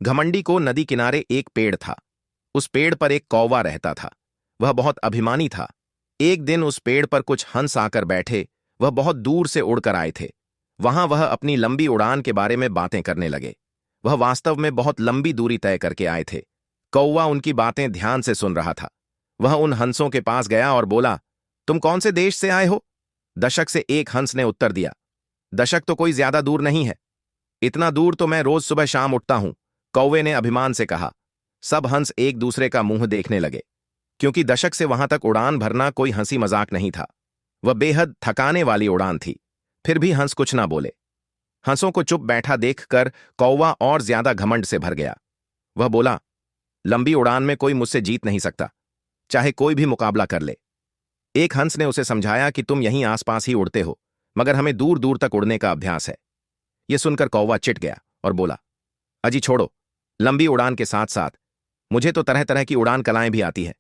घमंडी को नदी किनारे एक पेड़ था। उस पेड़ पर एक कौवा रहता था। वह बहुत अभिमानी था। एक दिन उस पेड़ पर कुछ हंस आकर बैठे। वह बहुत दूर से उड़कर आए थे। वहां वह अपनी लंबी उड़ान के बारे में बातें करने लगे। वह वास्तव में बहुत लंबी दूरी तय करके आए थे। कौवा उनकी बातें ध्यान से सुन रहा था। वह उन हंसों के पास गया और बोला, तुम कौन से देश से आए हो? दशक से एक हंस ने उत्तर दिया। दशक तो कोई ज्यादा दूर नहीं है। इतना दूर तो मैं रोज सुबह शाम उठता हूं, कौवे ने अभिमान से कहा। सब हंस एक दूसरे का मुंह देखने लगे, क्योंकि दशक से वहां तक उड़ान भरना कोई हंसी मजाक नहीं था। वह बेहद थकाने वाली उड़ान थी। फिर भी हंस कुछ ना बोले। हंसों को चुप बैठा देखकर कौवा और ज्यादा घमंड से भर गया। वह बोला, लंबी उड़ान में कोई मुझसे जीत नहीं सकता, चाहे कोई भी मुकाबला कर ले। एक हंस ने उसे समझाया कि तुम यहीं आसपास ही उड़ते हो, मगर हमें दूर दूर तक उड़ने का अभ्यास है। यह सुनकर कौवा चिढ़ गया और बोला, अजी छोड़ो, लंबी उड़ान के साथ साथ मुझे तो तरह तरह की उड़ान कलाएं भी आती हैं।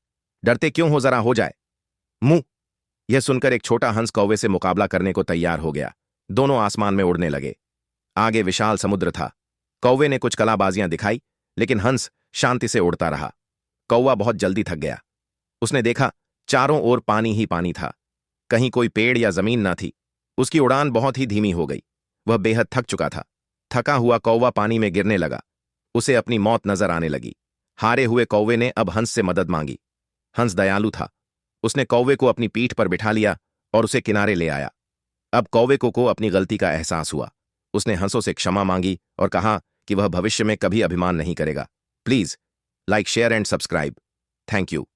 डरते क्यों हो, जरा हो जाए। मुंह। यह सुनकर एक छोटा हंस कौवे से मुकाबला करने को तैयार हो गया। दोनों आसमान में उड़ने लगे। आगे विशाल समुद्र था। कौवे ने कुछ कलाबाजियां दिखाई, लेकिन हंस शांति से उड़ता रहा। कौवा बहुत जल्दी थक गया। उसने देखा, चारों ओर पानी ही पानी था। कहीं कोई पेड़ या जमीन ना थी। उसकी उड़ान बहुत ही धीमी हो गई। वह बेहद थक चुका था। थका हुआ कौवा पानी में गिरने लगा। उसे अपनी मौत नजर आने लगी। हारे हुए कौवे ने अब हंस से मदद मांगी। हंस दयालु था। उसने कौवे को अपनी पीठ पर बिठा लिया और उसे किनारे ले आया। अब कौवे को अपनी गलती का एहसास हुआ। उसने हंसों से क्षमा मांगी और कहा कि वह भविष्य में कभी अभिमान नहीं करेगा। Please like, share and subscribe. Thank you.